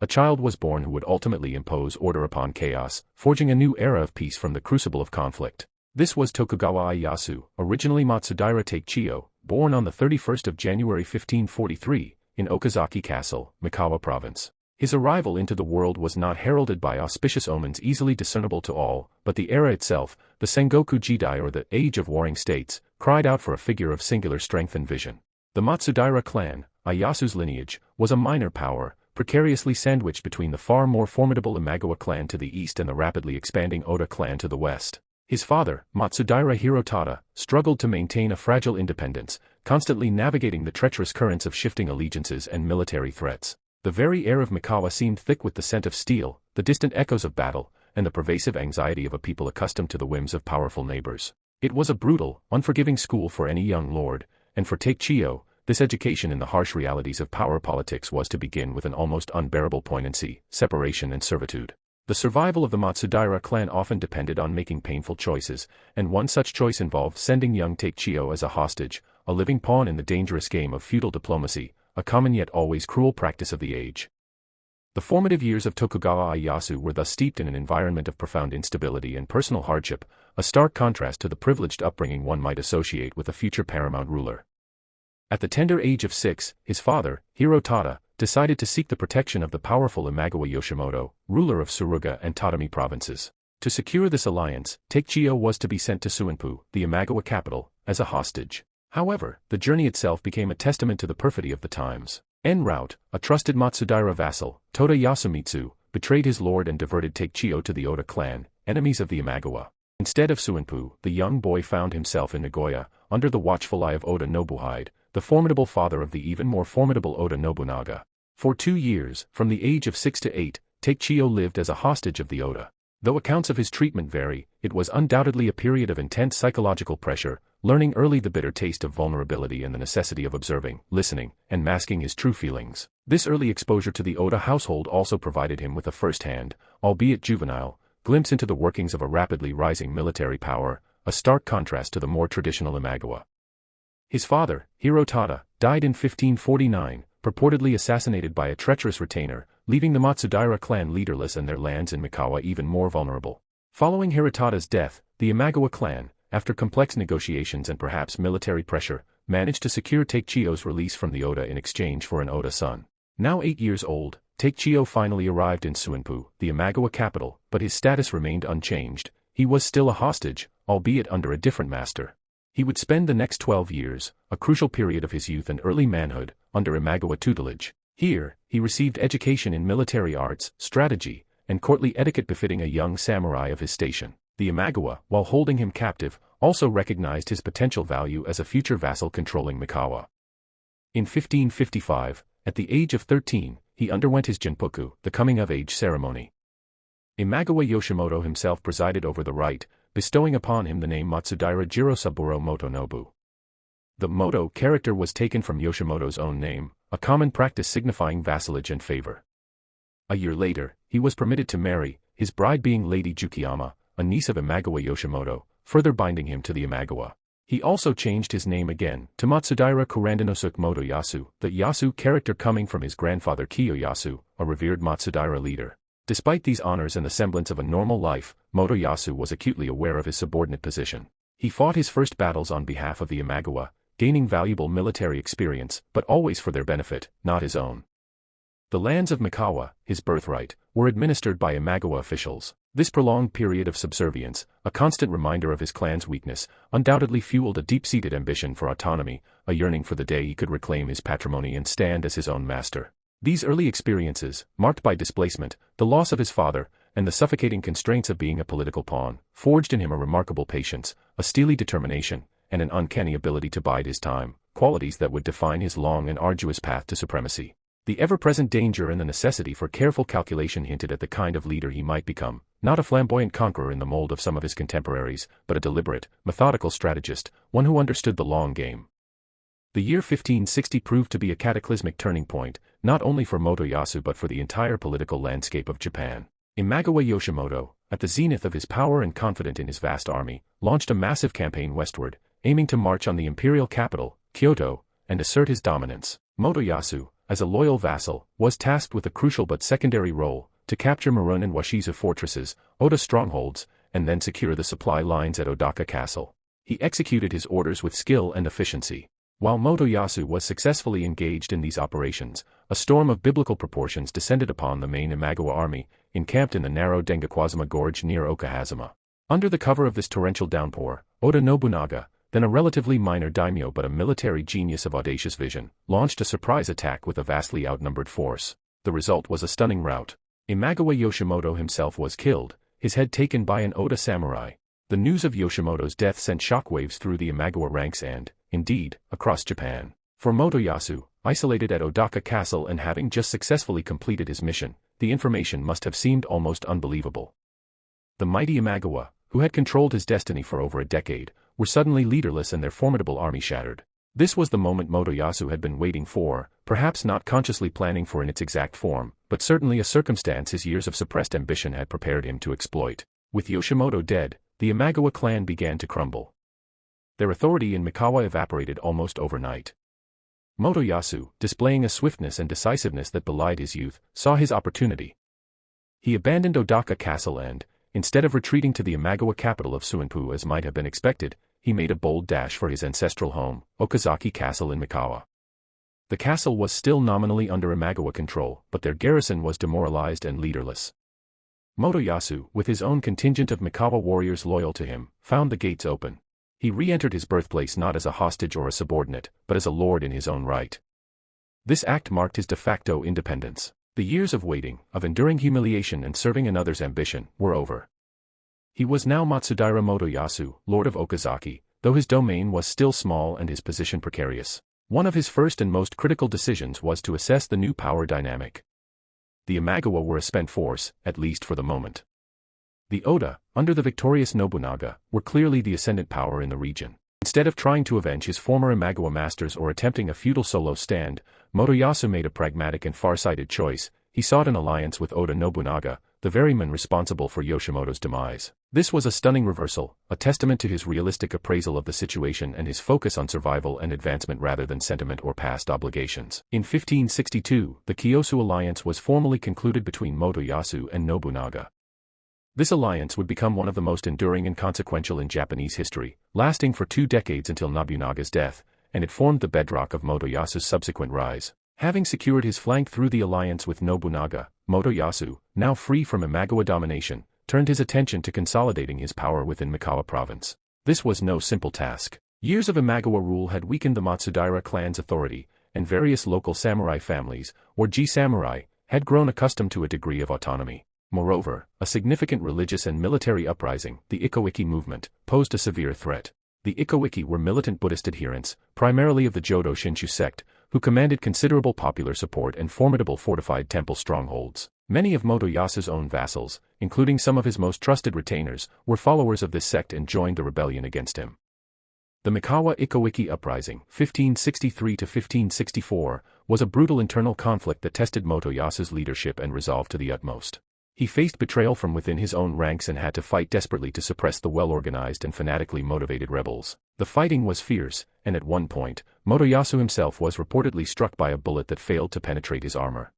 a child was born who would ultimately impose order upon chaos, forging a new era of peace from the crucible of conflict. This was Tokugawa Ieyasu, originally Matsudaira Takechiyo, born on the 31st of January 1543, in Okazaki Castle, Mikawa Province. His arrival into the world was not heralded by auspicious omens easily discernible to all, but the era itself, the Sengoku Jidai or the Age of Warring States, cried out for a figure of singular strength and vision. The Matsudaira clan, Ieyasu's lineage, was a minor power, precariously sandwiched between the far more formidable Imagawa clan to the east and the rapidly expanding Oda clan to the west. His father, Matsudaira Hirotada, struggled to maintain a fragile independence, constantly navigating the treacherous currents of shifting allegiances and military threats. The very air of Mikawa seemed thick with the scent of steel, the distant echoes of battle, and the pervasive anxiety of a people accustomed to the whims of powerful neighbors. It was a brutal, unforgiving school for any young lord, and for Takechiyo, this education in the harsh realities of power politics was to begin with an almost unbearable poignancy, separation and servitude. The survival of the Matsudaira clan often depended on making painful choices, and one such choice involved sending young Takechiyo as a hostage, a living pawn in the dangerous game of feudal diplomacy, a common yet always cruel practice of the age. The formative years of Tokugawa Ieyasu were thus steeped in an environment of profound instability and personal hardship, a stark contrast to the privileged upbringing one might associate with a future paramount ruler. At the tender age of 6, his father, Hirotada, decided to seek the protection of the powerful Imagawa Yoshimoto, ruler of Suruga and Tatami provinces. To secure this alliance, Takechiyo was to be sent to Suinpu, the Imagawa capital, as a hostage. However, the journey itself became a testament to the perfidy of the times. En route, a trusted Matsudaira vassal, Toda Yasumitsu, betrayed his lord and diverted Takechiyo to the Oda clan, enemies of the Imagawa. Instead of Suinpu, the young boy found himself in Nagoya, under the watchful eye of Oda Nobuhide, the formidable father of the even more formidable Oda Nobunaga. For 2 years, from the age of 6 to 8, Takechiyo lived as a hostage of the Oda. Though accounts of his treatment vary, it was undoubtedly a period of intense psychological pressure, learning early the bitter taste of vulnerability and the necessity of observing, listening, and masking his true feelings. This early exposure to the Oda household also provided him with a first-hand, albeit juvenile, glimpse into the workings of a rapidly rising military power, a stark contrast to the more traditional Imagawa. His father, Hirotada, died in 1549, purportedly assassinated by a treacherous retainer, leaving the Matsudaira clan leaderless and their lands in Mikawa even more vulnerable. Following Hirotada's death, the Imagawa clan, after complex negotiations and perhaps military pressure, managed to secure Takechiyo's release from the Oda in exchange for an Oda son. Now 8 years old, Takechiyo finally arrived in Suinpu, the Imagawa capital, but his status remained unchanged. He was still a hostage, albeit under a different master. He would spend the next 12 years, a crucial period of his youth and early manhood, under Imagawa tutelage. Here, he received education in military arts, strategy, and courtly etiquette befitting a young samurai of his station. The Imagawa, while holding him captive, also recognized his potential value as a future vassal controlling Mikawa. In 1555, at the age of 13, he underwent his Jinpoku, the coming-of-age ceremony. Imagawa Yoshimoto himself presided over the rite, bestowing upon him the name Matsudaira Jirosaburo Motonobu. The Moto character was taken from Yoshimoto's own name, a common practice signifying vassalage and favor. A year later, he was permitted to marry, his bride being Lady Jukiyama, a niece of Imagawa Yoshimoto, further binding him to the Imagawa. He also changed his name again to Matsudaira Kurandanosuke Motoyasu, the Yasu character coming from his grandfather Kiyoyasu, a revered Matsudaira leader. Despite these honors and the semblance of a normal life, Motoyasu was acutely aware of his subordinate position. He fought his first battles on behalf of the Imagawa, gaining valuable military experience, but always for their benefit, not his own. The lands of Mikawa, his birthright, were administered by Imagawa officials. This prolonged period of subservience, a constant reminder of his clan's weakness, undoubtedly fueled a deep-seated ambition for autonomy, a yearning for the day he could reclaim his patrimony and stand as his own master. These early experiences, marked by displacement, the loss of his father, and the suffocating constraints of being a political pawn, forged in him a remarkable patience, a steely determination, and an uncanny ability to bide his time, qualities that would define his long and arduous path to supremacy. The ever-present danger and the necessity for careful calculation hinted at the kind of leader he might become, not a flamboyant conqueror in the mold of some of his contemporaries, but a deliberate, methodical strategist, one who understood the long game. The year 1560 proved to be a cataclysmic turning point, not only for Motoyasu but for the entire political landscape of Japan. Imagawa Yoshimoto, at the zenith of his power and confident in his vast army, launched a massive campaign westward, aiming to march on the imperial capital, Kyoto, and assert his dominance. Motoyasu, as a loyal vassal, was tasked with a crucial but secondary role to capture Marun and Washizu fortresses, Oda strongholds, and then secure the supply lines at Odaka Castle. He executed his orders with skill and efficiency. While Motoyasu was successfully engaged in these operations, a storm of biblical proportions descended upon the main Imagawa army, encamped in the narrow Dengakwazuma Gorge near Okahazuma. Under the cover of this torrential downpour, Oda Nobunaga, then a relatively minor daimyo but a military genius of audacious vision, launched a surprise attack with a vastly outnumbered force. The result was a stunning rout. Imagawa Yoshimoto himself was killed, his head taken by an Oda samurai. The news of Yoshimoto's death sent shockwaves through the Imagawa ranks and, indeed, across Japan. For Motoyasu, isolated at Odaka Castle and having just successfully completed his mission, the information must have seemed almost unbelievable. The mighty Imagawa, who had controlled his destiny for over a decade, were suddenly leaderless and their formidable army shattered. This was the moment Motoyasu had been waiting for, perhaps not consciously planning for in its exact form, but certainly a circumstance his years of suppressed ambition had prepared him to exploit. With Yoshimoto dead, the Imagawa clan began to crumble. Their authority in Mikawa evaporated almost overnight. Motoyasu, displaying a swiftness and decisiveness that belied his youth, saw his opportunity. He abandoned Odaka Castle and, instead of retreating to the Imagawa capital of Suinpu as might have been expected, he made a bold dash for his ancestral home, Okazaki Castle in Mikawa. The castle was still nominally under Imagawa control, but their garrison was demoralized and leaderless. Motoyasu, with his own contingent of Mikawa warriors loyal to him, found the gates open. He re-entered his birthplace not as a hostage or a subordinate, but as a lord in his own right. This act marked his de facto independence. The years of waiting, of enduring humiliation and serving another's ambition, were over. He was now Matsudaira Motoyasu, Lord of Okazaki, though his domain was still small and his position precarious. One of his first and most critical decisions was to assess the new power dynamic. The Imagawa were a spent force, at least for the moment. The Oda, under the victorious Nobunaga, were clearly the ascendant power in the region. Instead of trying to avenge his former Imagawa masters or attempting a feudal solo stand, Motoyasu made a pragmatic and far-sighted choice. He sought an alliance with Oda Nobunaga, the very man responsible for Yoshimoto's demise. This was a stunning reversal, a testament to his realistic appraisal of the situation and his focus on survival and advancement rather than sentiment or past obligations. In 1562, the Kyosu alliance was formally concluded between Motoyasu and Nobunaga. This alliance would become one of the most enduring and consequential in Japanese history, lasting for 2 decades until Nobunaga's death, and it formed the bedrock of Motoyasu's subsequent rise. Having secured his flank through the alliance with Nobunaga, Motoyasu, now free from Imagawa domination, turned his attention to consolidating his power within Mikawa province. This was no simple task. Years of Imagawa rule had weakened the Matsudaira clan's authority, and various local samurai families, or ji-samurai, had grown accustomed to a degree of autonomy. Moreover, a significant religious and military uprising, the Ikkoiki movement, posed a severe threat. The Ikkoiki were militant Buddhist adherents, primarily of the Jodo Shinshu sect, who commanded considerable popular support and formidable fortified temple strongholds. Many of Motoyasu's own vassals, including some of his most trusted retainers, were followers of this sect and joined the rebellion against him. The Mikawa Ikkoiki Uprising, 1563–1564, was a brutal internal conflict that tested Motoyasu's leadership and resolve to the utmost. He faced betrayal from within his own ranks and had to fight desperately to suppress the well-organized and fanatically motivated rebels. The fighting was fierce, and at one point, Motoyasu himself was reportedly struck by a bullet that failed to penetrate his armor.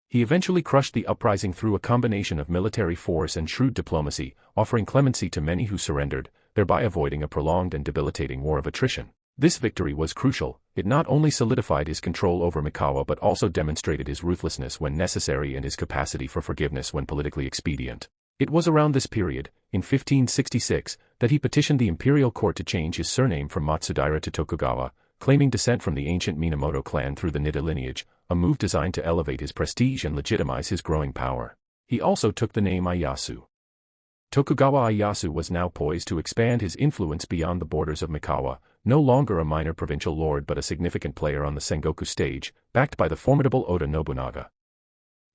He eventually crushed the uprising through a combination of military force and shrewd diplomacy, offering clemency to many who surrendered, thereby avoiding a prolonged and debilitating war of attrition. This victory was crucial. It not only solidified his control over Mikawa but also demonstrated his ruthlessness when necessary and his capacity for forgiveness when politically expedient. It was around this period, in 1566, that he petitioned the imperial court to change his surname from Matsudaira to Tokugawa, claiming descent from the ancient Minamoto clan through the Nida lineage, a move designed to elevate his prestige and legitimize his growing power. He also took the name Ieyasu. Tokugawa Ieyasu was now poised to expand his influence beyond the borders of Mikawa, no longer a minor provincial lord but a significant player on the Sengoku stage, backed by the formidable Oda Nobunaga.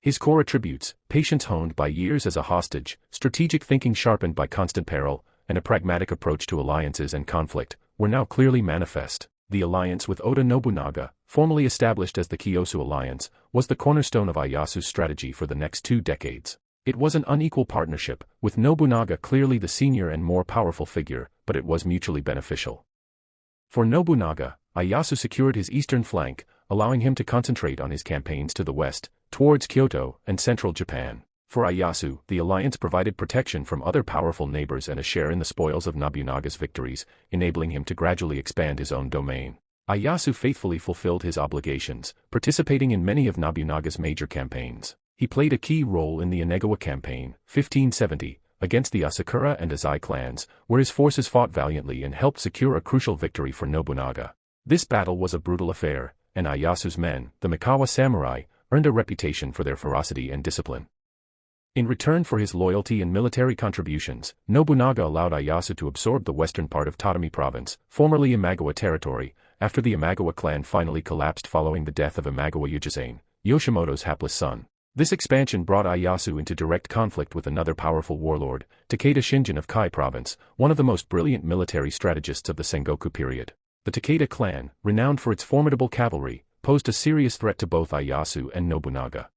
His core attributes, patience honed by years as a hostage, strategic thinking sharpened by constant peril, and a pragmatic approach to alliances and conflict, were now clearly manifest. The alliance with Oda Nobunaga, formally established as the Kyosu Alliance, was the cornerstone of Ieyasu's strategy for the next 2 decades. It was an unequal partnership, with Nobunaga clearly the senior and more powerful figure, but it was mutually beneficial. For Nobunaga, Ieyasu secured his eastern flank, allowing him to concentrate on his campaigns to the west, towards Kyoto and central Japan. For Ieyasu, the alliance provided protection from other powerful neighbors and a share in the spoils of Nobunaga's victories, enabling him to gradually expand his own domain. Ieyasu faithfully fulfilled his obligations, participating in many of Nobunaga's major campaigns. He played a key role in the Inegawa campaign, 1570, against the Asakura and Azai clans, where his forces fought valiantly and helped secure a crucial victory for Nobunaga. This battle was a brutal affair, and Ieyasu's men, the Mikawa samurai, earned a reputation for their ferocity and discipline. In return for his loyalty and military contributions, Nobunaga allowed Ieyasu to absorb the western part of Tatami province, formerly Imagawa territory, after the Imagawa clan finally collapsed following the death of Imagawa Ujizane, Yoshimoto's hapless son. This expansion brought Ieyasu into direct conflict with another powerful warlord, Takeda Shingen of Kai province, one of the most brilliant military strategists of the Sengoku period. The Takeda clan, renowned for its formidable cavalry, posed a serious threat to both Ieyasu and Nobunaga.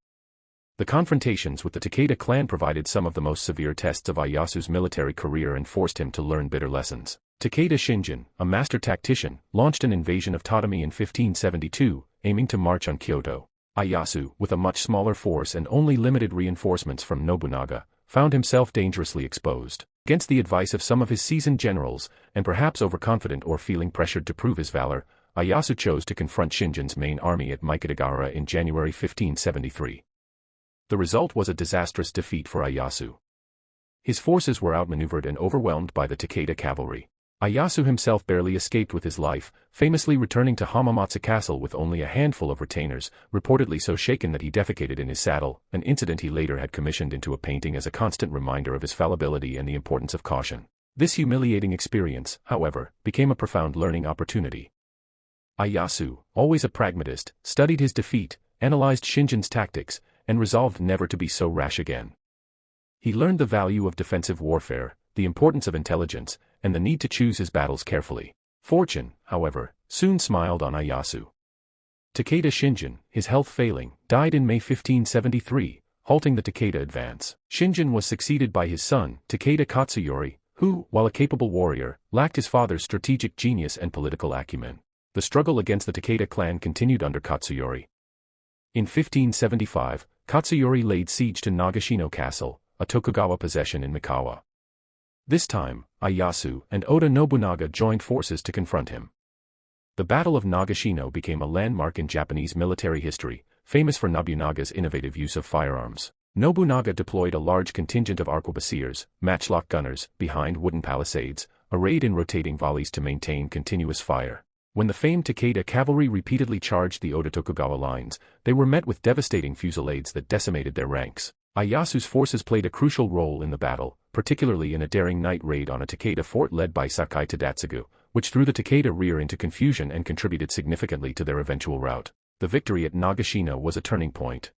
The confrontations with the Takeda clan provided some of the most severe tests of Ieyasu's military career and forced him to learn bitter lessons. Takeda Shingen, a master tactician, launched an invasion of Tatami in 1572, aiming to march on Kyoto. Ieyasu, with a much smaller force and only limited reinforcements from Nobunaga, found himself dangerously exposed. Against the advice of some of his seasoned generals, and perhaps overconfident or feeling pressured to prove his valor, Ieyasu chose to confront Shingen's main army at Mikitagawa in January 1573. The result was a disastrous defeat for Ieyasu. His forces were outmaneuvered and overwhelmed by the Takeda cavalry. Ieyasu himself barely escaped with his life, famously returning to Hamamatsu Castle with only a handful of retainers, reportedly so shaken that he defecated in his saddle, an incident he later had commissioned into a painting as a constant reminder of his fallibility and the importance of caution. This humiliating experience, however, became a profound learning opportunity. Ieyasu, always a pragmatist, studied his defeat, analyzed Shingen's tactics, and resolved never to be so rash again. He learned the value of defensive warfare, the importance of intelligence, and the need to choose his battles carefully. Fortune, however, soon smiled on Ieyasu. Takeda Shingen, his health failing, died in May 1573, halting the Takeda advance. Shingen was succeeded by his son, Takeda Katsuyori, who, while a capable warrior, lacked his father's strategic genius and political acumen. The struggle against the Takeda clan continued under Katsuyori. In 1575, Katsuyori laid siege to Nagashino Castle, a Tokugawa possession in Mikawa. This time, Ieyasu and Oda Nobunaga joined forces to confront him. The Battle of Nagashino became a landmark in Japanese military history, famous for Nobunaga's innovative use of firearms. Nobunaga deployed a large contingent of arquebusiers, matchlock gunners, behind wooden palisades, arrayed in rotating volleys to maintain continuous fire. When the famed Takeda cavalry repeatedly charged the Oda Tokugawa lines, they were met with devastating fusillades that decimated their ranks. Ieyasu's forces played a crucial role in the battle, particularly in a daring night raid on a Takeda fort led by Sakai Tadetsugu, which threw the Takeda rear into confusion and contributed significantly to their eventual rout. The victory at Nagashino was a turning point.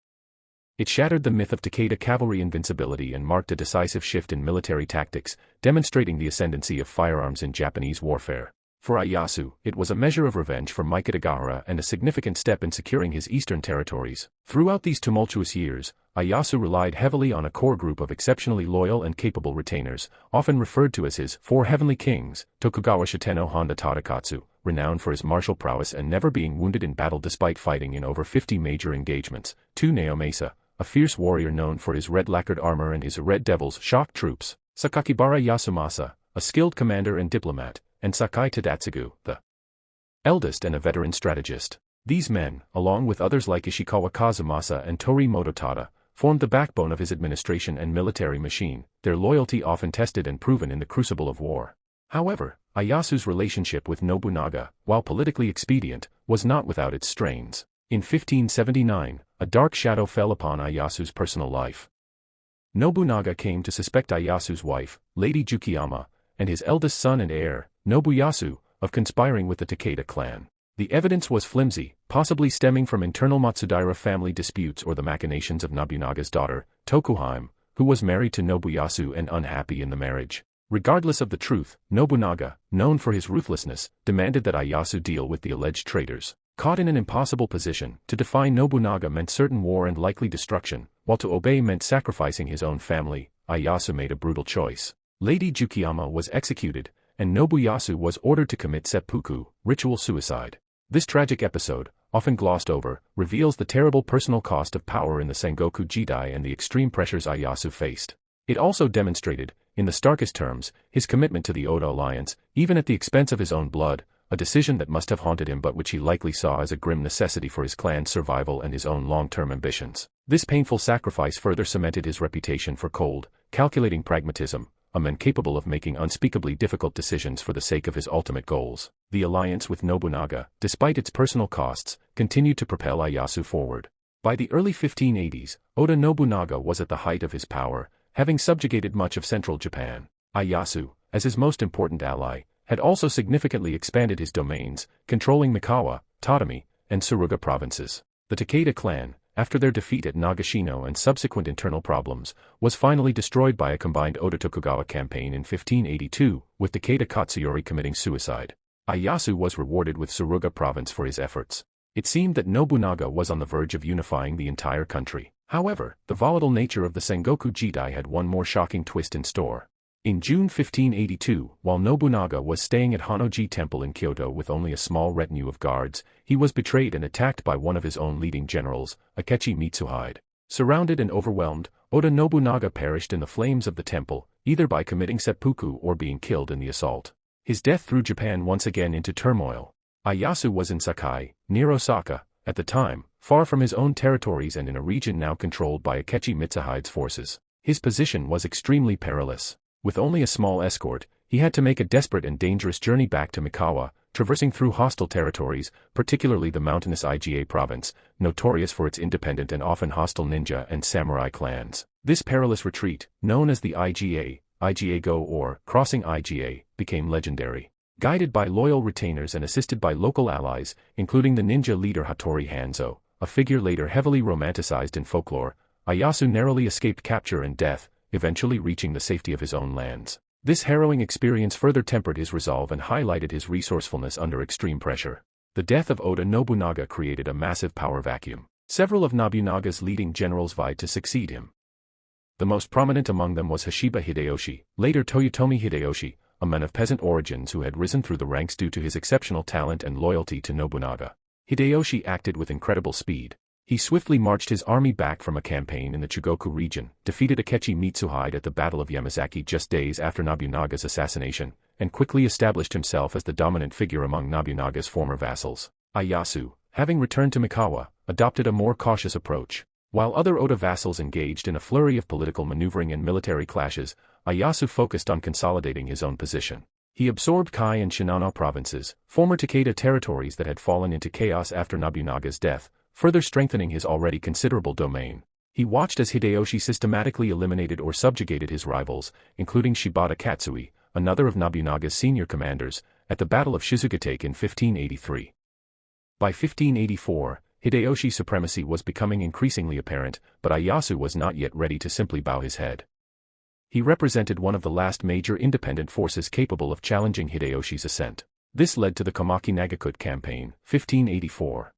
It shattered the myth of Takeda cavalry invincibility and marked a decisive shift in military tactics, demonstrating the ascendancy of firearms in Japanese warfare. For Ieyasu, it was a measure of revenge for Mikitagawa and a significant step in securing his eastern territories. Throughout these tumultuous years, Ieyasu relied heavily on a core group of exceptionally loyal and capable retainers, often referred to as his Four Heavenly Kings, Tokugawa Shiteno Honda Tadakatsu, renowned for his martial prowess and never being wounded in battle despite fighting in over 50 major engagements. 2 Naomasa, a fierce warrior known for his red lacquered armor and his Red Devils shock troops. Sakakibara Yasumasa, a skilled commander and diplomat, and Sakai Tadetsugu, the eldest and a veteran strategist. These men, along with others like Ishikawa Kazumasa and Tori Mototada, formed the backbone of his administration and military machine, their loyalty often tested and proven in the crucible of war. However, Ieyasu's relationship with Nobunaga, while politically expedient, was not without its strains. In 1579, a dark shadow fell upon Ieyasu's personal life. Nobunaga came to suspect Ieyasu's wife, Lady Jukiyama, and his eldest son and heir, Nobuyasu, of conspiring with the Takeda clan. The evidence was flimsy, possibly stemming from internal Matsudaira family disputes or the machinations of Nobunaga's daughter, Tokuhime, who was married to Nobuyasu and unhappy in the marriage. Regardless of the truth, Nobunaga, known for his ruthlessness, demanded that Ieyasu deal with the alleged traitors. Caught in an impossible position, to defy Nobunaga meant certain war and likely destruction, while to obey meant sacrificing his own family. Ieyasu made a brutal choice. Lady Jukiyama was executed, and Nobuyasu was ordered to commit seppuku, ritual suicide. This tragic episode, often glossed over, reveals the terrible personal cost of power in the Sengoku Jidai and the extreme pressures Ieyasu faced. It also demonstrated, in the starkest terms, his commitment to the Oda alliance, even at the expense of his own blood, a decision that must have haunted him but which he likely saw as a grim necessity for his clan's survival and his own long-term ambitions. This painful sacrifice further cemented his reputation for cold, calculating pragmatism, a man capable of making unspeakably difficult decisions for the sake of his ultimate goals. The alliance with Nobunaga, despite its personal costs, continued to propel Ieyasu forward. By the early 1580s, Oda Nobunaga was at the height of his power, having subjugated much of central Japan. Ieyasu, as his most important ally, had also significantly expanded his domains, controlling Mikawa, Tatami, and Suruga provinces. The Takeda clan, after their defeat at Nagashino and subsequent internal problems, was finally destroyed by a combined Oda-Tokugawa campaign in 1582, with Takeda Katsuyori committing suicide. Ieyasu was rewarded with Suruga province for his efforts. It seemed that Nobunaga was on the verge of unifying the entire country. However, the volatile nature of the Sengoku Jidai had one more shocking twist in store. In June 1582, while Nobunaga was staying at Honnoji Temple in Kyoto with only a small retinue of guards, he was betrayed and attacked by one of his own leading generals, Akechi Mitsuhide. Surrounded and overwhelmed, Oda Nobunaga perished in the flames of the temple, either by committing seppuku or being killed in the assault. His death threw Japan once again into turmoil. Ieyasu was in Sakai, near Osaka, at the time, far from his own territories and in a region now controlled by Akechi Mitsuhide's forces. His position was extremely perilous. With only a small escort, he had to make a desperate and dangerous journey back to Mikawa, traversing through hostile territories, particularly the mountainous Iga province, notorious for its independent and often hostile ninja and samurai clans. This perilous retreat, known as the Iga Go or Crossing Iga, became legendary. Guided by loyal retainers and assisted by local allies, including the ninja leader Hattori Hanzo, a figure later heavily romanticized in folklore, Ieyasu narrowly escaped capture and death, eventually reaching the safety of his own lands. This harrowing experience further tempered his resolve and highlighted his resourcefulness under extreme pressure. The death of Oda Nobunaga created a massive power vacuum. Several of Nobunaga's leading generals vied to succeed him. The most prominent among them was Hashiba Hideyoshi, later Toyotomi Hideyoshi, a man of peasant origins who had risen through the ranks due to his exceptional talent and loyalty to Nobunaga. Hideyoshi acted with incredible speed. He swiftly marched his army back from a campaign in the Chugoku region, defeated Akechi Mitsuhide at the Battle of Yamazaki just days after Nobunaga's assassination, and quickly established himself as the dominant figure among Nobunaga's former vassals. Ieyasu, having returned to Mikawa, adopted a more cautious approach. While other Oda vassals engaged in a flurry of political maneuvering and military clashes, Ieyasu focused on consolidating his own position. He absorbed Kai and Shinano provinces, former Takeda territories that had fallen into chaos after Nobunaga's death, further strengthening his already considerable domain. He watched as Hideyoshi systematically eliminated or subjugated his rivals, including Shibata Katsui, another of Nobunaga's senior commanders, at the Battle of Shizugatake in 1583. By 1584, Hideyoshi's supremacy was becoming increasingly apparent, but Ieyasu was not yet ready to simply bow his head. He represented one of the last major independent forces capable of challenging Hideyoshi's ascent. This led to the Komaki Nagakute campaign, 1584.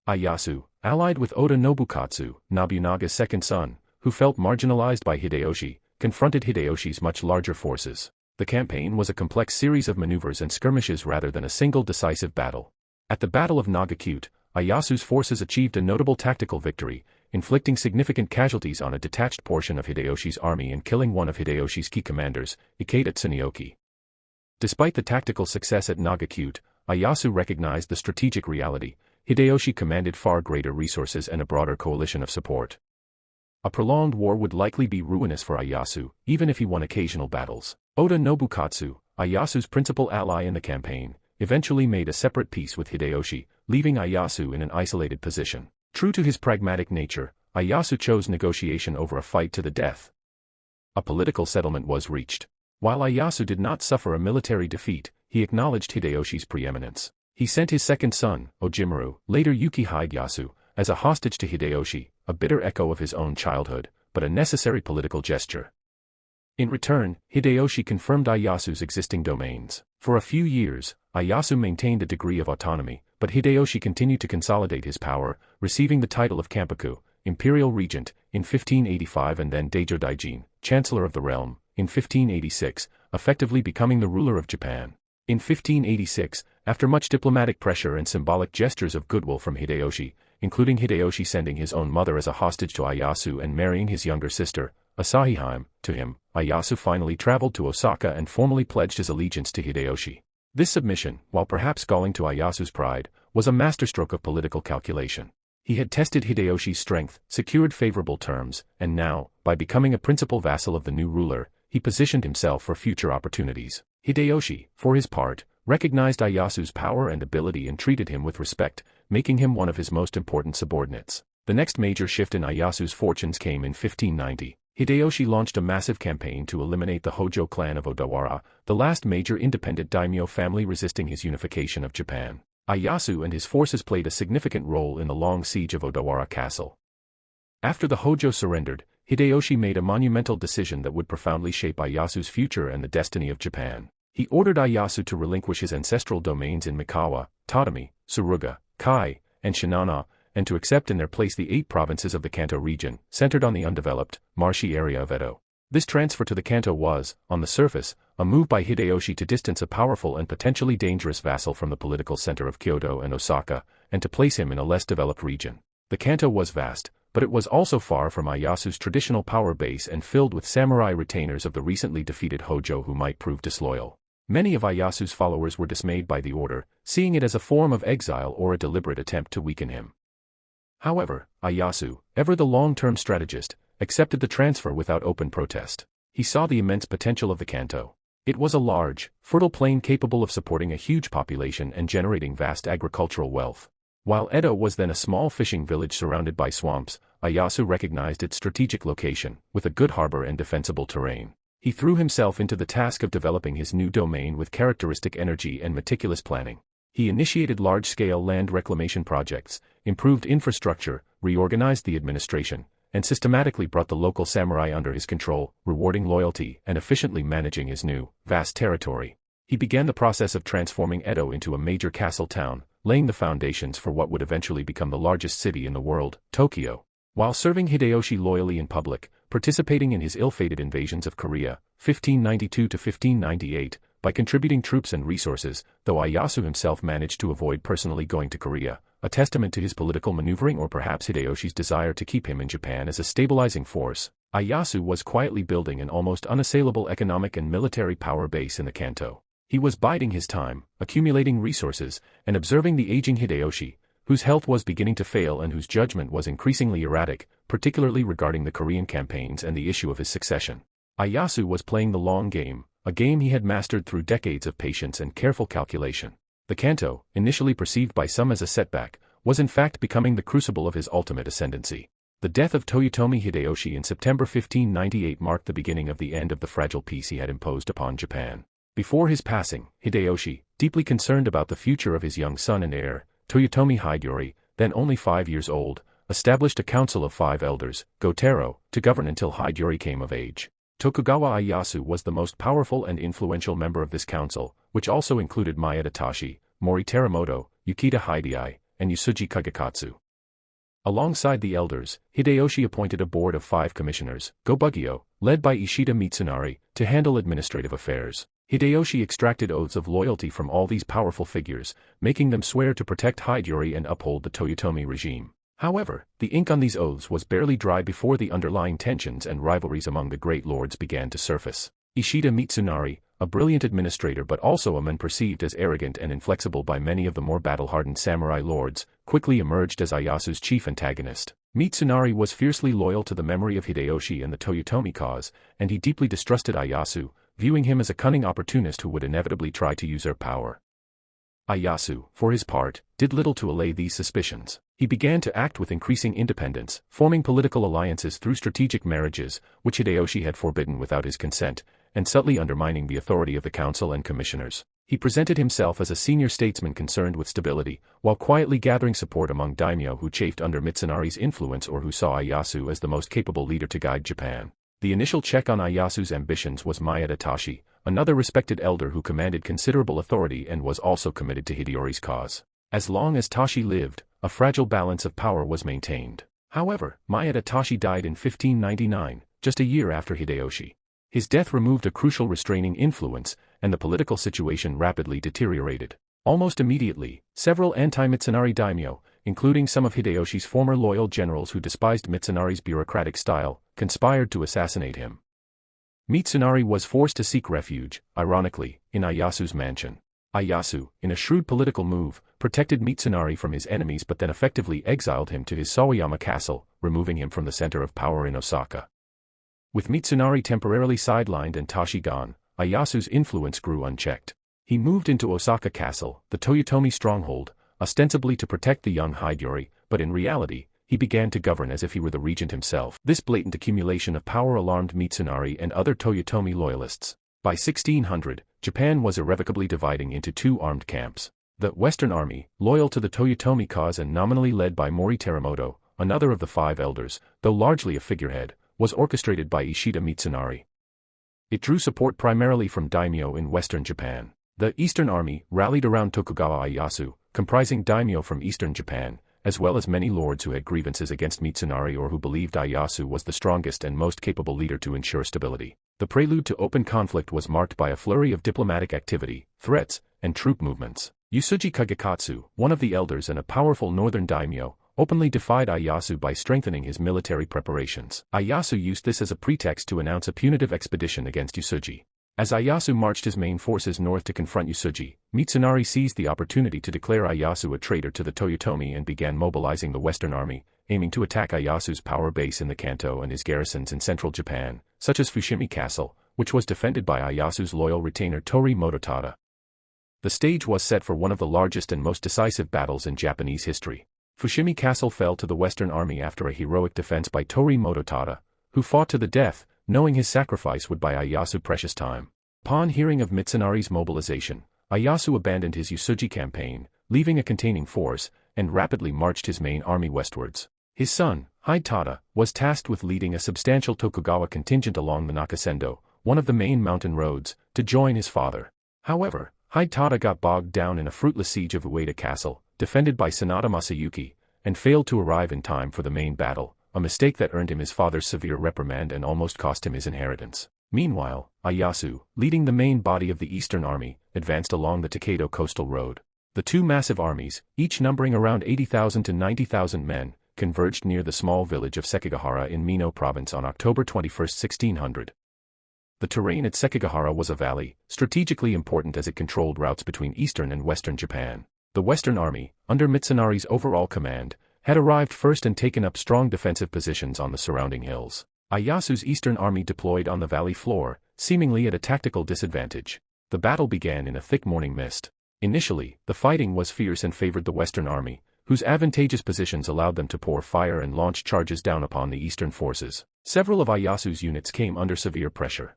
Ieyasu, allied with Oda Nobukatsu, Nobunaga's second son, who felt marginalized by Hideyoshi, confronted Hideyoshi's much larger forces. The campaign was a complex series of maneuvers and skirmishes rather than a single decisive battle. At the Battle of Nagakute, Ieyasu's forces achieved a notable tactical victory, inflicting significant casualties on a detached portion of Hideyoshi's army and killing one of Hideyoshi's key commanders, Ikeda Tsuneyoki. Despite the tactical success at Nagakute, Ieyasu recognized the strategic reality. Hideyoshi commanded far greater resources and a broader coalition of support. A prolonged war would likely be ruinous for Ieyasu, even if he won occasional battles. Oda Nobukatsu, Ieyasu's principal ally in the campaign, eventually made a separate peace with Hideyoshi, leaving Ieyasu in an isolated position. True to his pragmatic nature, Ieyasu chose negotiation over a fight to the death. A political settlement was reached. While Ieyasu did not suffer a military defeat, he acknowledged Hideyoshi's preeminence. He sent his second son, Ojimaru, later Yuki Hideyasu, as a hostage to Hideyoshi, a bitter echo of his own childhood, but a necessary political gesture. In return, Hideyoshi confirmed Ieyasu's existing domains. For a few years, Ieyasu maintained a degree of autonomy, but Hideyoshi continued to consolidate his power, receiving the title of Kampuku, Imperial Regent, in 1585 and then Daijo Daijin, Chancellor of the Realm, in 1586, effectively becoming the ruler of Japan. In 1586, after much diplomatic pressure and symbolic gestures of goodwill from Hideyoshi, including Hideyoshi sending his own mother as a hostage to Ieyasu and marrying his younger sister, Asahihime, to him, Ieyasu finally traveled to Osaka and formally pledged his allegiance to Hideyoshi. This submission, while perhaps galling to Ieyasu's pride, was a masterstroke of political calculation. He had tested Hideyoshi's strength, secured favorable terms, and now, by becoming a principal vassal of the new ruler, he positioned himself for future opportunities. Hideyoshi, for his part, recognized Ieyasu's power and ability and treated him with respect, making him one of his most important subordinates. The next major shift in Ieyasu's fortunes came in 1590. Hideyoshi launched a massive campaign to eliminate the Hojo clan of Odawara, the last major independent daimyo family resisting his unification of Japan. Ieyasu and his forces played a significant role in the long siege of Odawara Castle. After the Hojo surrendered, Hideyoshi made a monumental decision that would profoundly shape Ieyasu's future and the destiny of Japan. He ordered Ieyasu to relinquish his ancestral domains in Mikawa, Tatami, Suruga, Kai, and Shinano, and to accept in their place the 8 provinces of the Kanto region, centered on the undeveloped, marshy area of Edo. This transfer to the Kanto was, on the surface, a move by Hideyoshi to distance a powerful and potentially dangerous vassal from the political center of Kyoto and Osaka, and to place him in a less developed region. The Kanto was vast, but it was also far from Ieyasu's traditional power base and filled with samurai retainers of the recently defeated Hojo who might prove disloyal. Many of Ieyasu's followers were dismayed by the order, seeing it as a form of exile or a deliberate attempt to weaken him. However, Ieyasu, ever the long-term strategist, accepted the transfer without open protest. He saw the immense potential of the Kanto. It was a large, fertile plain capable of supporting a huge population and generating vast agricultural wealth. While Edo was then a small fishing village surrounded by swamps, Ieyasu recognized its strategic location, with a good harbor and defensible terrain. He threw himself into the task of developing his new domain with characteristic energy and meticulous planning. He initiated large-scale land reclamation projects, improved infrastructure, reorganized the administration, and systematically brought the local samurai under his control, rewarding loyalty and efficiently managing his new, vast territory. He began the process of transforming Edo into a major castle town, laying the foundations for what would eventually become the largest city in the world, Tokyo. While serving Hideyoshi loyally in public, participating in his ill-fated invasions of Korea, 1592 to 1598, by contributing troops and resources, though Ieyasu himself managed to avoid personally going to Korea, a testament to his political maneuvering or perhaps Hideyoshi's desire to keep him in Japan as a stabilizing force, Ieyasu was quietly building an almost unassailable economic and military power base in the Kanto. He was biding his time, accumulating resources, and observing the aging Hideyoshi, whose health was beginning to fail and whose judgment was increasingly erratic, particularly regarding the Korean campaigns and the issue of his succession. Ieyasu was playing the long game, a game he had mastered through decades of patience and careful calculation. The Kanto, initially perceived by some as a setback, was in fact becoming the crucible of his ultimate ascendancy. The death of Toyotomi Hideyoshi in September 1598 marked the beginning of the end of the fragile peace he had imposed upon Japan. Before his passing, Hideyoshi, deeply concerned about the future of his young son and heir, Toyotomi Hideyori, then only 5 years old, established a council of 5 elders, Gotero, to govern until Hideyori came of age. Tokugawa Ieyasu was the most powerful and influential member of this council, which also included Maeda Tashi, Mori Teramoto, Yukita Hidei, and Yasuji Kagekatsu. Alongside the elders, Hideyoshi appointed a board of 5 commissioners, Gobugyo, led by Ishida Mitsunari, to handle administrative affairs. Hideyoshi extracted oaths of loyalty from all these powerful figures, making them swear to protect Hideyori and uphold the Toyotomi regime. However, the ink on these oaths was barely dry before the underlying tensions and rivalries among the great lords began to surface. Ishida Mitsunari, a brilliant administrator but also a man perceived as arrogant and inflexible by many of the more battle-hardened samurai lords, quickly emerged as Ieyasu's chief antagonist. Mitsunari was fiercely loyal to the memory of Hideyoshi and the Toyotomi cause, and he deeply distrusted Ieyasu, viewing him as a cunning opportunist who would inevitably try to usurp power. Ieyasu, for his part, did little to allay these suspicions. He began to act with increasing independence, forming political alliances through strategic marriages, which Hideyoshi had forbidden without his consent, and subtly undermining the authority of the council and commissioners. He presented himself as a senior statesman concerned with stability, while quietly gathering support among daimyo who chafed under Mitsunari's influence or who saw Ieyasu as the most capable leader to guide Japan. The initial check on Ieyasu's ambitions was Maeda Tashi, another respected elder who commanded considerable authority and was also committed to Hideyori's cause. As long as Tashi lived, a fragile balance of power was maintained. However, Maeda Tashi died in 1599, just a year after Hideyoshi. His death removed a crucial restraining influence, and the political situation rapidly deteriorated. Almost immediately, several anti-Mitsunari daimyo, including some of Hideyoshi's former loyal generals who despised Mitsunari's bureaucratic style, conspired to assassinate him. Mitsunari was forced to seek refuge, ironically, in Ieyasu's mansion. Ieyasu, in a shrewd political move, protected Mitsunari from his enemies but then effectively exiled him to his Sawayama castle, removing him from the center of power in Osaka. With Mitsunari temporarily sidelined and Tashi gone, Ieyasu's influence grew unchecked. He moved into Osaka Castle, the Toyotomi stronghold, ostensibly to protect the young Hideyori, but in reality, he began to govern as if he were the regent himself. This blatant accumulation of power alarmed Mitsunari and other Toyotomi loyalists. By 1600, Japan was irrevocably dividing into two armed camps. The Western Army, loyal to the Toyotomi cause and nominally led by Mori Teramoto, another of the five elders, though largely a figurehead, was orchestrated by Ishida Mitsunari. It drew support primarily from daimyo in western Japan. The Eastern Army rallied around Tokugawa Ieyasu, comprising daimyo from eastern Japan, as well as many lords who had grievances against Mitsunari or who believed Ieyasu was the strongest and most capable leader to ensure stability. The prelude to open conflict was marked by a flurry of diplomatic activity, threats, and troop movements. Yusuji Kagekatsu, one of the elders and a powerful northern daimyo, openly defied Ieyasu by strengthening his military preparations. Ieyasu used this as a pretext to announce a punitive expedition against Yusuji. As Ieyasu marched his main forces north to confront Yusuji, Mitsunari seized the opportunity to declare Ieyasu a traitor to the Toyotomi and began mobilizing the Western Army, aiming to attack Ieyasu's power base in the Kanto and his garrisons in central Japan, such as Fushimi Castle, which was defended by Ieyasu's loyal retainer Tori Mototada. The stage was set for one of the largest and most decisive battles in Japanese history. Fushimi Castle fell to the Western Army after a heroic defense by Tori Mototada, who fought to the death, knowing his sacrifice would buy Ieyasu precious time. Upon hearing of Mitsunari's mobilization, Ieyasu abandoned his Yusuji campaign, leaving a containing force, and rapidly marched his main army westwards. His son, Hidetada, was tasked with leading a substantial Tokugawa contingent along the Nakasendo, one of the main mountain roads, to join his father. However, Hidetada got bogged down in a fruitless siege of Ueda Castle, defended by Sanada Masayuki, and failed to arrive in time for the main battle, a mistake that earned him his father's severe reprimand and almost cost him his inheritance. Meanwhile, Ieyasu, leading the main body of the Eastern Army, advanced along the Takeda coastal road. The two massive armies, each numbering around 80,000 to 90,000 men, converged near the small village of Sekigahara in Mino Province on October 21, 1600. The terrain at Sekigahara was a valley, strategically important as it controlled routes between eastern and western Japan. The Western Army, under Mitsunari's overall command, had arrived first and taken up strong defensive positions on the surrounding hills. Ieyasu's Eastern Army deployed on the valley floor, seemingly at a tactical disadvantage. The battle began in a thick morning mist. Initially, the fighting was fierce and favored the Western Army, whose advantageous positions allowed them to pour fire and launch charges down upon the Eastern forces. Several of Ieyasu's units came under severe pressure.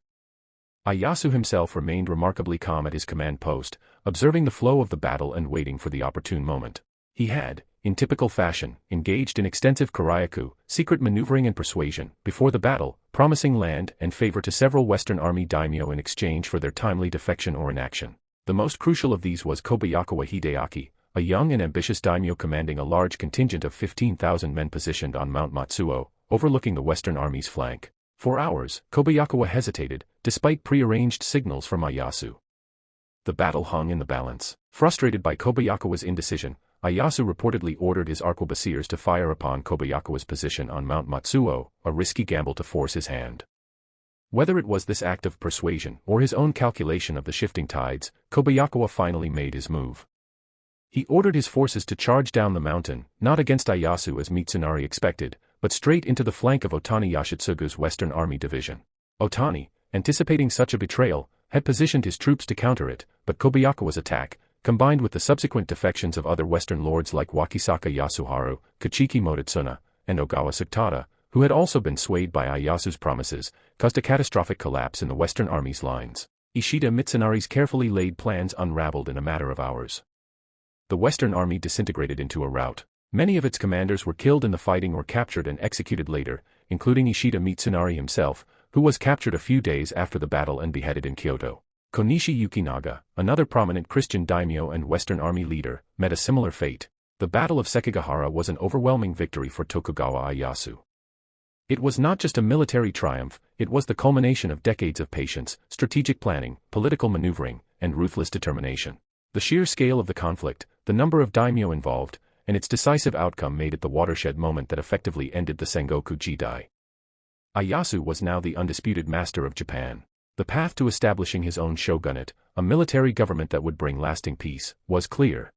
Ieyasu himself remained remarkably calm at his command post, observing the flow of the battle and waiting for the opportune moment. He had, in typical fashion, engaged in extensive karayaku, secret maneuvering and persuasion, before the battle, promising land and favor to several Western Army daimyo in exchange for their timely defection or inaction. The most crucial of these was Kobayakawa Hideaki, a young and ambitious daimyo commanding a large contingent of 15,000 men positioned on Mount Matsuo, overlooking the Western Army's flank. For hours, Kobayakawa hesitated, despite pre-arranged signals from Ieyasu. The battle hung in the balance. Frustrated by Kobayakawa's indecision, Ieyasu reportedly ordered his arquebusiers to fire upon Kobayakawa's position on Mount Matsuo, a risky gamble to force his hand. Whether it was this act of persuasion or his own calculation of the shifting tides, Kobayakawa finally made his move. He ordered his forces to charge down the mountain, not against Ieyasu as Mitsunari expected, but straight into the flank of Otani Yoshitsugu's Western Army division. Otani, anticipating such a betrayal, had positioned his troops to counter it, but Kobayakawa's attack, combined with the subsequent defections of other Western lords like Wakisaka Yasuharu, Kachiki Motetsuna, and Ogawa Suktada, who had also been swayed by Ieyasu's promises, caused a catastrophic collapse in the Western Army's lines. Ishida Mitsunari's carefully laid plans unraveled in a matter of hours. The Western Army disintegrated into a rout. Many of its commanders were killed in the fighting or captured and executed later, including Ishida Mitsunari himself, who was captured a few days after the battle and beheaded in Kyoto. Konishi Yukinaga, another prominent Christian daimyo and Western Army leader, met a similar fate. The Battle of Sekigahara was an overwhelming victory for Tokugawa Ieyasu. It was not just a military triumph, it was the culmination of decades of patience, strategic planning, political maneuvering, and ruthless determination. The sheer scale of the conflict, the number of daimyo involved, and its decisive outcome made it the watershed moment that effectively ended the Sengoku Jidai. Ieyasu was now the undisputed master of Japan. The path to establishing his own shogunate, a military government that would bring lasting peace, was clear.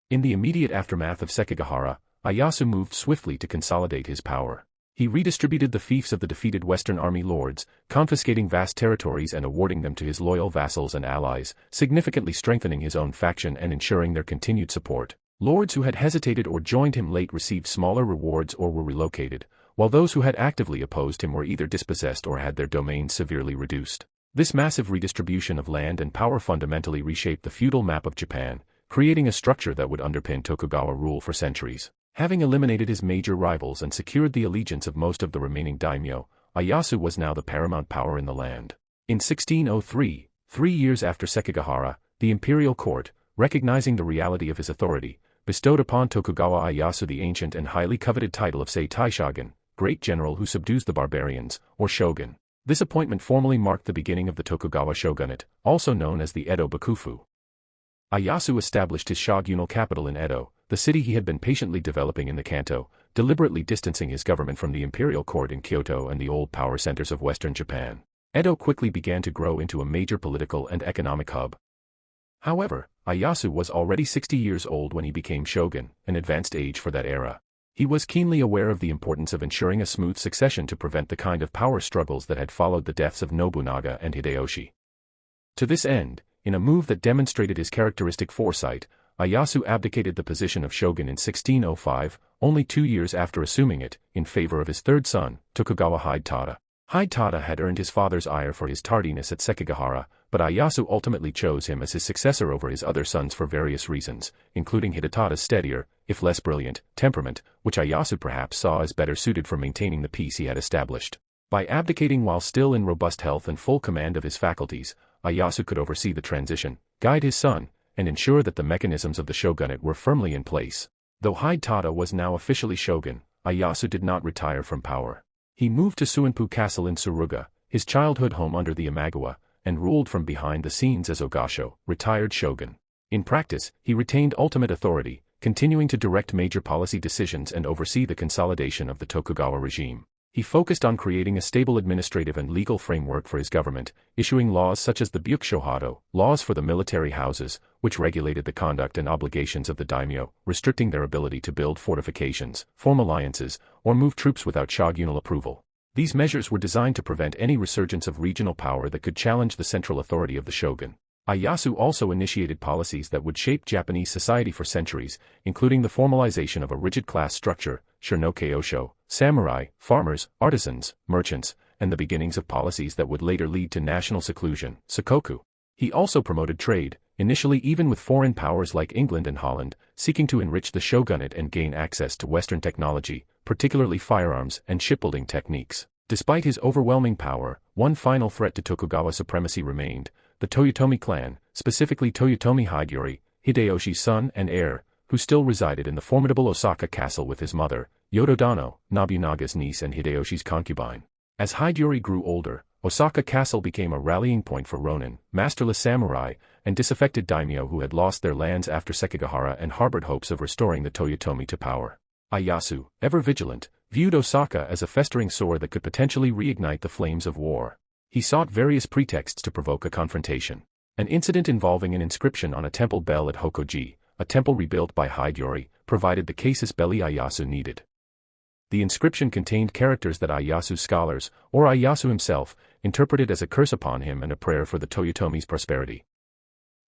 In the immediate aftermath of Sekigahara, Ieyasu moved swiftly to consolidate his power. He redistributed the fiefs of the defeated Western army lords, confiscating vast territories and awarding them to his loyal vassals and allies, significantly strengthening his own faction and ensuring their continued support. Lords who had hesitated or joined him late received smaller rewards or were relocated, while those who had actively opposed him were either dispossessed or had their domains severely reduced. This massive redistribution of land and power fundamentally reshaped the feudal map of Japan, creating a structure that would underpin Tokugawa rule for centuries. Having eliminated his major rivals and secured the allegiance of most of the remaining daimyo, Ieyasu was now the paramount power in the land. In 1603, 3 years after Sekigahara, the imperial court, recognizing the reality of his authority, bestowed upon Tokugawa Ieyasu the ancient and highly coveted title of Seitai Shogun, Great General who subdues the barbarians, or shogun. This appointment formally marked the beginning of the Tokugawa shogunate, also known as the Edo Bakufu. Ieyasu established his shogunal capital in Edo, the city he had been patiently developing in the Kanto, deliberately distancing his government from the imperial court in Kyoto and the old power centers of western Japan. Edo quickly began to grow into a major political and economic hub. However, Ieyasu was already 60 years old when he became shogun, an advanced age for that era. He was keenly aware of the importance of ensuring a smooth succession to prevent the kind of power struggles that had followed the deaths of Nobunaga and Hideyoshi. To this end, in a move that demonstrated his characteristic foresight, Ieyasu abdicated the position of shogun in 1605, only 2 years after assuming it, in favor of his third son, Tokugawa Hidetada. Hidetada had earned his father's ire for his tardiness at Sekigahara, but Ieyasu ultimately chose him as his successor over his other sons for various reasons, including Hidetada's steadier, if less brilliant, temperament, which Ieyasu perhaps saw as better suited for maintaining the peace he had established. By abdicating while still in robust health and full command of his faculties, Ieyasu could oversee the transition, guide his son, and ensure that the mechanisms of the shogunate were firmly in place. Though Hidetada was now officially shogun, Ieyasu did not retire from power. He moved to Suinpu Castle in Suruga, his childhood home under the Imagawa, and ruled from behind the scenes as Ogasho, retired shogun. In practice, he retained ultimate authority, continuing to direct major policy decisions and oversee the consolidation of the Tokugawa regime. He focused on creating a stable administrative and legal framework for his government, issuing laws such as the Byukushohado, laws for the military houses, which regulated the conduct and obligations of the daimyo, restricting their ability to build fortifications, form alliances, or move troops without shogunal approval. These measures were designed to prevent any resurgence of regional power that could challenge the central authority of the shogun. Ieyasu also initiated policies that would shape Japanese society for centuries, including the formalization of a rigid class structure, Shirnokeosho, samurai, farmers, artisans, merchants, and the beginnings of policies that would later lead to national seclusion, sakoku. He also promoted trade, initially even with foreign powers like England and Holland, seeking to enrich the shogunate and gain access to Western technology, particularly firearms and shipbuilding techniques. Despite his overwhelming power, one final threat to Tokugawa supremacy remained: the Toyotomi clan, specifically Toyotomi Hideyori, Hideyoshi's son and heir, who still resided in the formidable Osaka castle with his mother, Yotodano, Nobunaga's niece and Hideyoshi's concubine. As Hideyori grew older, Osaka Castle became a rallying point for ronin, masterless samurai, and disaffected daimyo who had lost their lands after Sekigahara and harbored hopes of restoring the Toyotomi to power. Ieyasu, ever vigilant, viewed Osaka as a festering sore that could potentially reignite the flames of war. He sought various pretexts to provoke a confrontation. An incident involving an inscription on a temple bell at Hokoji, a temple rebuilt by Hideyori, provided the casus belli Ieyasu needed. The inscription contained characters that Ieyasu's scholars, or Ieyasu himself, interpreted as a curse upon him and a prayer for the Toyotomi's prosperity.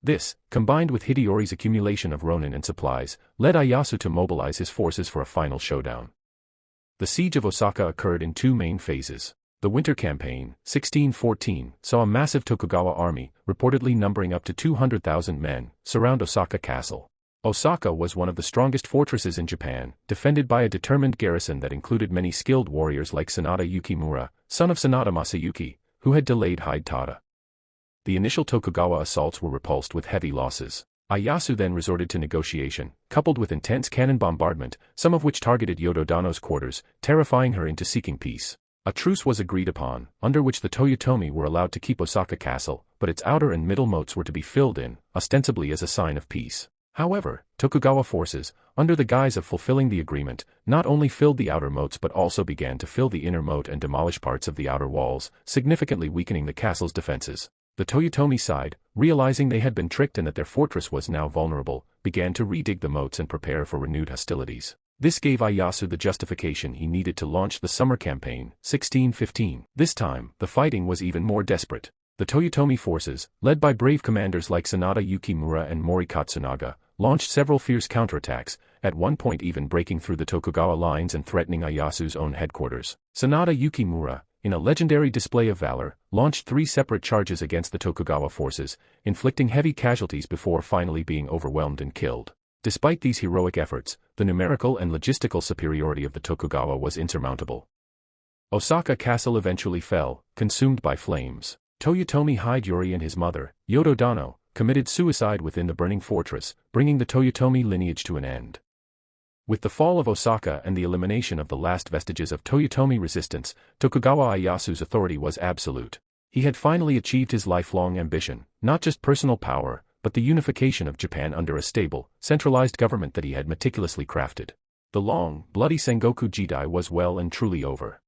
This, combined with Hideyori's accumulation of ronin and supplies, led Ieyasu to mobilize his forces for a final showdown. The siege of Osaka occurred in 2 main phases. The Winter Campaign, 1614, saw a massive Tokugawa army, reportedly numbering up to 200,000 men, surround Osaka Castle. Osaka was one of the strongest fortresses in Japan, defended by a determined garrison that included many skilled warriors like Sanada Yukimura, son of Sanada Masayuki, who had delayed Hidetada. The initial Tokugawa assaults were repulsed with heavy losses. Ieyasu then resorted to negotiation, coupled with intense cannon bombardment, some of which targeted Yododano's quarters, terrifying her into seeking peace. A truce was agreed upon, under which the Toyotomi were allowed to keep Osaka Castle, but its outer and middle moats were to be filled in, ostensibly as a sign of peace. However, Tokugawa forces, under the guise of fulfilling the agreement, not only filled the outer moats but also began to fill the inner moat and demolish parts of the outer walls, significantly weakening the castle's defenses. The Toyotomi side, realizing they had been tricked and that their fortress was now vulnerable, began to redig the moats and prepare for renewed hostilities. This gave Ieyasu the justification he needed to launch the summer campaign, 1615. This time, the fighting was even more desperate. The Toyotomi forces, led by brave commanders like Sanada Yukimura and Mori Katsunaga, launched several fierce counterattacks, at one point even breaking through the Tokugawa lines and threatening Ieyasu's own headquarters. Sanada Yukimura, in a legendary display of valor, launched 3 separate charges against the Tokugawa forces, inflicting heavy casualties before finally being overwhelmed and killed. Despite these heroic efforts, the numerical and logistical superiority of the Tokugawa was insurmountable. Osaka Castle eventually fell, consumed by flames. Toyotomi Hideyori and his mother, Yododano, committed suicide within the burning fortress, bringing the Toyotomi lineage to an end. With the fall of Osaka and the elimination of the last vestiges of Toyotomi resistance, Tokugawa Ieyasu's authority was absolute. He had finally achieved his lifelong ambition, not just personal power, but the unification of Japan under a stable, centralized government that he had meticulously crafted. The long, bloody Sengoku Jidai was well and truly over.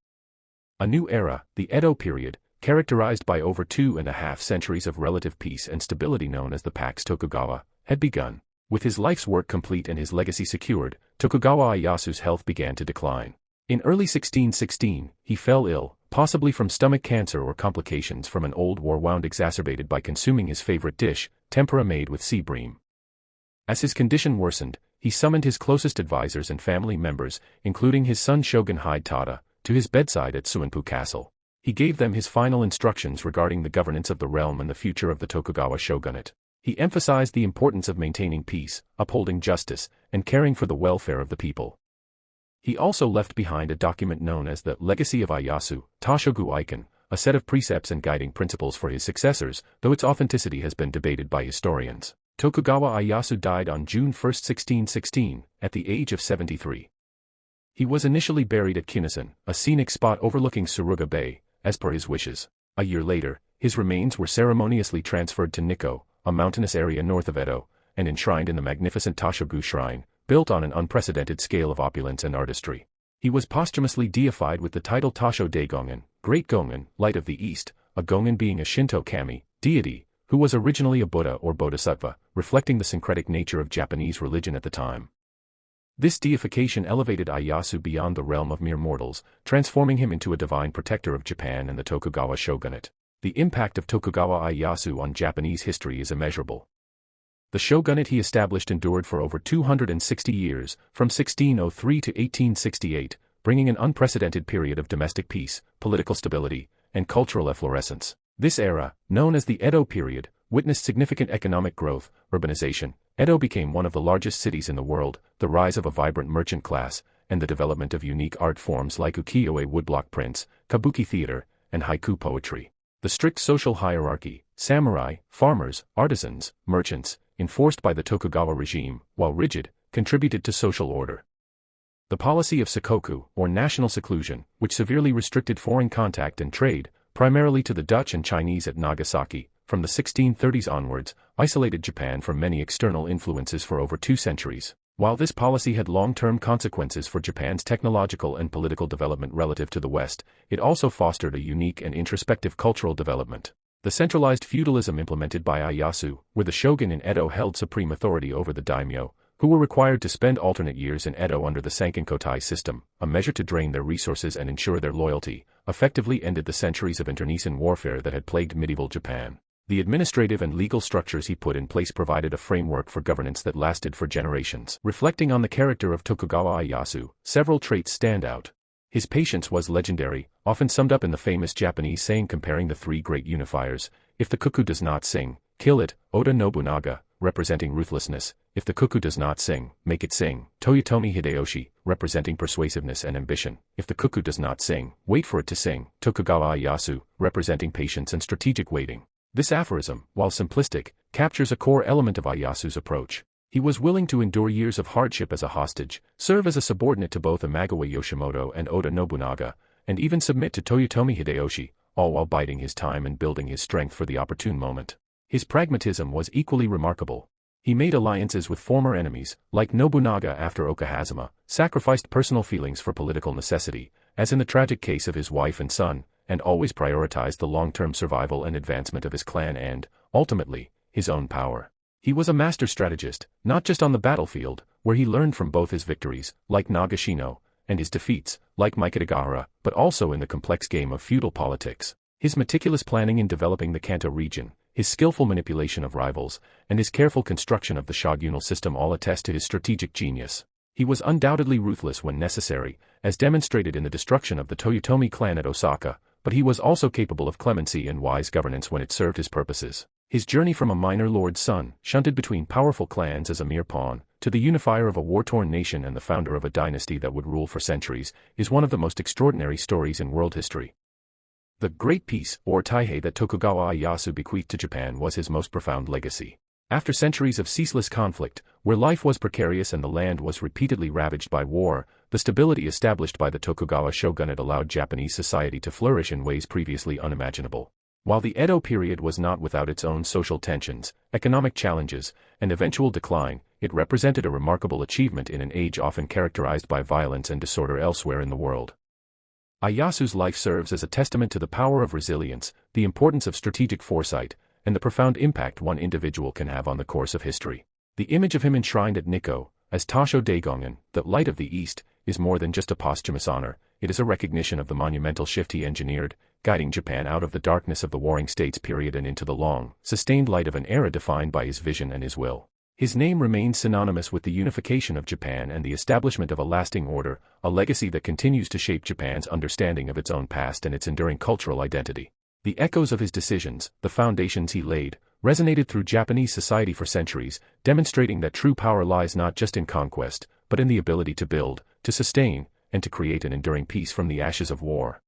A new era, the Edo period, characterized by over 2.5 centuries of relative peace and stability known as the Pax Tokugawa, had begun. With his life's work complete and his legacy secured, Tokugawa Ieyasu's health began to decline. In early 1616, he fell ill, possibly from stomach cancer or complications from an old war wound exacerbated by consuming his favorite dish, tempura made with sea bream. As his condition worsened, he summoned his closest advisors and family members, including his son Shogun Hidetada, to his bedside at Suinpu Castle. He gave them his final instructions regarding the governance of the realm and the future of the Tokugawa shogunate. He emphasized the importance of maintaining peace, upholding justice, and caring for the welfare of the people. He also left behind a document known as the Legacy of Ieyasu, Tashogu Eiken, a set of precepts and guiding principles for his successors, though its authenticity has been debated by historians. Tokugawa Ieyasu died on June 1, 1616, at the age of 73. He was initially buried at Kinasan, a scenic spot overlooking Suruga Bay, as per his wishes. A year later, his remains were ceremoniously transferred to Nikko, a mountainous area north of Edo, and enshrined in the magnificent Tashogu Shrine, built on an unprecedented scale of opulence and artistry. He was posthumously deified with the title Tasho Daigongen, Great Gongen, Light of the East, a Gongen being a Shinto kami, deity, who was originally a Buddha or Bodhisattva, reflecting the syncretic nature of Japanese religion at the time. This deification elevated Ieyasu beyond the realm of mere mortals, transforming him into a divine protector of Japan and the Tokugawa shogunate. The impact of Tokugawa Ieyasu on Japanese history is immeasurable. The shogunate he established endured for over 260 years, from 1603 to 1868, bringing an unprecedented period of domestic peace, political stability, and cultural efflorescence. This era, known as the Edo period, witnessed significant economic growth, urbanization. Edo became one of the largest cities in the world, the rise of a vibrant merchant class, and the development of unique art forms like ukiyo-e woodblock prints, kabuki theater, and haiku poetry. The strict social hierarchy, samurai, farmers, artisans, merchants, enforced by the Tokugawa regime, while rigid, contributed to social order. The policy of sakoku, or national seclusion, which severely restricted foreign contact and trade, primarily to the Dutch and Chinese at Nagasaki, from the 1630s onwards, isolated Japan from many external influences for over 2 centuries. While this policy had long-term consequences for Japan's technological and political development relative to the West, it also fostered a unique and introspective cultural development. The centralized feudalism implemented by Ieyasu, where the shogun in Edo held supreme authority over the daimyo, who were required to spend alternate years in Edo under the Sankenkotai system, a measure to drain their resources and ensure their loyalty, effectively ended the centuries of internecine warfare that had plagued medieval Japan. The administrative and legal structures he put in place provided a framework for governance that lasted for generations. Reflecting on the character of Tokugawa Ieyasu, several traits stand out. His patience was legendary, often summed up in the famous Japanese saying comparing the 3 great unifiers: if the cuckoo does not sing, kill it, Oda Nobunaga, representing ruthlessness; if the cuckoo does not sing, make it sing, Toyotomi Hideyoshi, representing persuasiveness and ambition; if the cuckoo does not sing, wait for it to sing, Tokugawa Ieyasu, representing patience and strategic waiting. This aphorism, while simplistic, captures a core element of Ieyasu's approach. He was willing to endure years of hardship as a hostage, serve as a subordinate to both Imagawa Yoshimoto and Oda Nobunaga, and even submit to Toyotomi Hideyoshi, all while biding his time and building his strength for the opportune moment. His pragmatism was equally remarkable. He made alliances with former enemies, like Nobunaga after Okahazama, sacrificed personal feelings for political necessity, as in the tragic case of his wife and son, and always prioritized the long-term survival and advancement of his clan and, ultimately, his own power. He was a master strategist, not just on the battlefield, where he learned from both his victories, like Nagashino, and his defeats, like Mikitagahara, but also in the complex game of feudal politics. His meticulous planning in developing the Kanto region, his skillful manipulation of rivals, and his careful construction of the shogunal system all attest to his strategic genius. He was undoubtedly ruthless when necessary, as demonstrated in the destruction of the Toyotomi clan at Osaka, but he was also capable of clemency and wise governance when it served his purposes. His journey from a minor lord's son, shunted between powerful clans as a mere pawn, to the unifier of a war-torn nation and the founder of a dynasty that would rule for centuries, is one of the most extraordinary stories in world history. The Great Peace, or Taihei, that Tokugawa Ieyasu bequeathed to Japan was his most profound legacy. After centuries of ceaseless conflict, where life was precarious and the land was repeatedly ravaged by war, the stability established by the Tokugawa shogunate allowed Japanese society to flourish in ways previously unimaginable. While the Edo period was not without its own social tensions, economic challenges, and eventual decline, it represented a remarkable achievement in an age often characterized by violence and disorder elsewhere in the world. Ieyasu's life serves as a testament to the power of resilience, the importance of strategic foresight, and the profound impact one individual can have on the course of history. The image of him enshrined at Nikko, as Tasho Daigongen, the Light of the East, is more than just a posthumous honor, it is a recognition of the monumental shift he engineered, guiding Japan out of the darkness of the Warring States period and into the long, sustained light of an era defined by his vision and his will. His name remains synonymous with the unification of Japan and the establishment of a lasting order, a legacy that continues to shape Japan's understanding of its own past and its enduring cultural identity. The echoes of his decisions, the foundations he laid, resonated through Japanese society for centuries, demonstrating that true power lies not just in conquest, but in the ability to build, to sustain, and to create an enduring peace from the ashes of war.